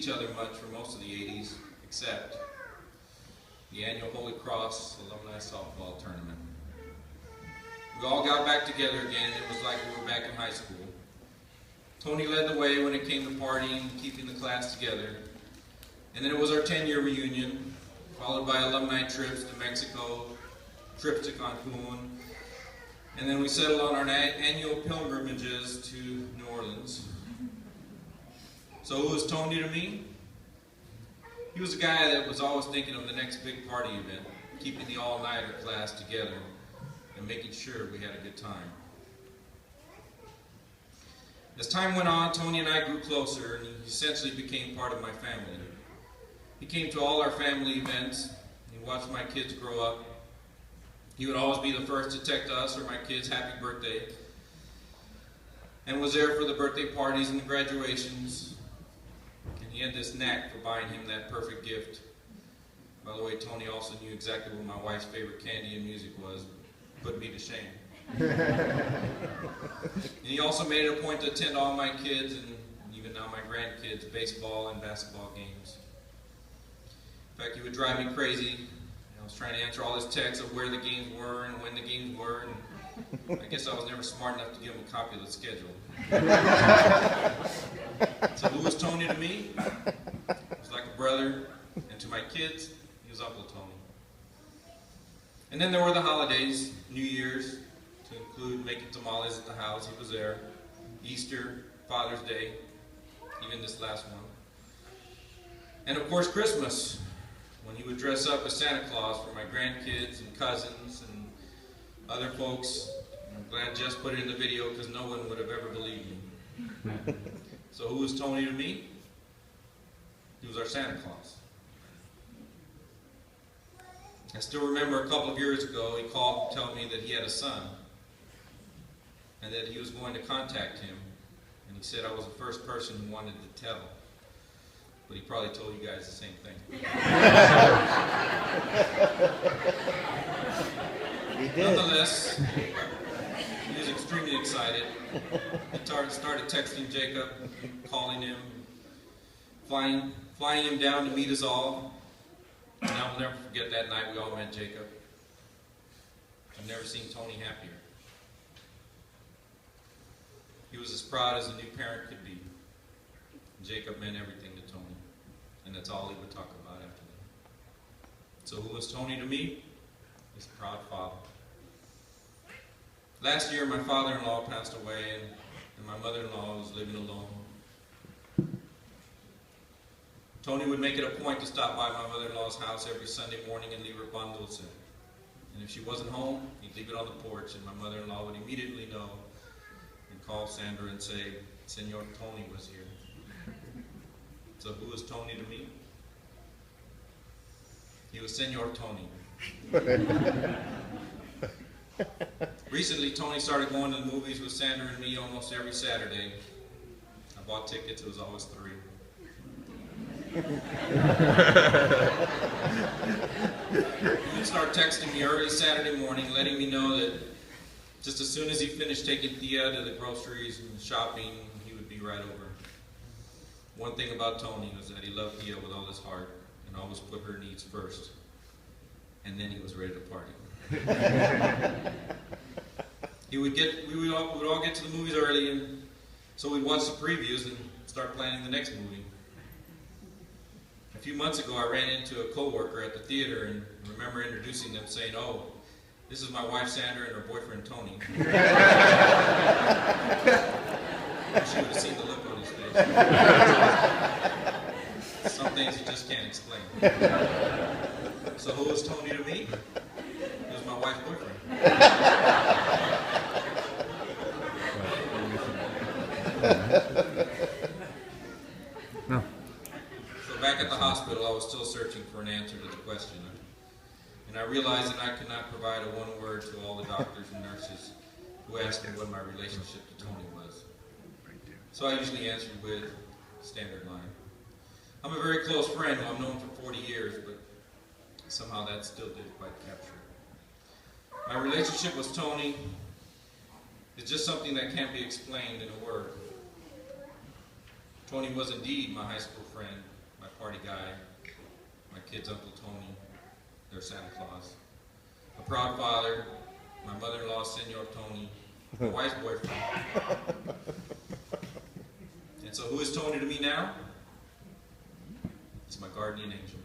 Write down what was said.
each other much for most of the 80s, except the annual Holy Cross Alumni Softball Tournament. We all got back together again. It was like we were back in high school. Tony led the way when it came to partying and keeping the class together. And then it was our 10-year reunion, followed by alumni trips to Mexico, trips to Cancun, and then we settled on our annual pilgrimages to New Orleans. So who was Tony to me? He was a guy that was always thinking of the next big party event, keeping the all-nighter class together and making sure we had a good time. As time went on, Tony and I grew closer, and he essentially became part of my family. He came to all our family events. He watched my kids grow up. He would always be the first to text us or my kids happy birthday, and was there for the birthday parties and the graduations. And he had this knack for buying him that perfect gift. By the way, Tony also knew exactly what my wife's favorite candy and music was. Put me to shame. And he also made it a point to attend all my kids and even now my grandkids' baseball and basketball games. In fact, he would drive me crazy. I was trying to answer all his texts of where the games were and when the games were, and I guess I was never smart enough to give him a copy of the schedule. So who was Tony to me? He was like a brother, and to my kids, he was Uncle Tony. And then there were the holidays, New Year's, to include making tamales at the house. He was there. Easter, Father's Day, even this last one. And of course Christmas, when he would dress up as Santa Claus for my grandkids and cousins and other folks. I'm glad Jess put it in the video because no one would have ever believed me. So who was Tony to me? He was our Santa Claus. I still remember a couple of years ago, he called to tell me that he had a son and that he was going to contact him. And he said I was the first person who wanted to tell. But he probably told you guys the same thing. He did. Nonetheless, he was extremely excited. He started texting Jacob, calling him, flying him down to meet us all. And I will never forget that night we all met Jacob. I've never seen Tony happier. He was as proud as a new parent could be. Jacob meant everything to Tony, and that's all he would talk about after that. So who was Tony to me? He's a proud father. Last year my father-in-law passed away, and my mother-in-law was living alone. Tony would make it a point to stop by my mother-in-law's house every Sunday morning and leave her pan dulce. And if she wasn't home, he'd leave it on the porch, and my mother-in-law would immediately know and call Sandra and say, Senor Tony was here. So who was Tony to me? He was Senor Tony. Recently, Tony started going to the movies with Sandra and me almost every Saturday. I bought tickets, it was always 3. He would start texting me early Saturday morning, letting me know that just as soon as he finished taking Thea to the groceries and shopping, he would be right over. One thing about Tony was that he loved Thea with all his heart and always put her needs first. And then he was ready to party. We would all get to the movies early, and so we'd watch the previews and start planning the next movie. A few months ago, I ran into a coworker at the theater and remember introducing them, saying, "Oh, this is my wife Sandra and her boyfriend Tony." She would have seen the look on his face. Some things you just can't explain. So who was Tony to me? He was my wife's boyfriend. No. So back at the hospital, I was still searching for an answer to the question. And I realized that I could not provide a one word to all the doctors and nurses who asked me what my relationship to Tony was. So I usually answered with the standard line. I'm a very close friend who I've known for 40 years, but somehow that still didn't quite capture it. My relationship with Tony is just something that can't be explained in a word. Tony was indeed my high school friend, party guy. My kid's Uncle Tony, their Santa Claus. A proud father, my mother-in-law, Senor Tony, my wife's boyfriend. And so who is Tony to me now? He's my guardian angel.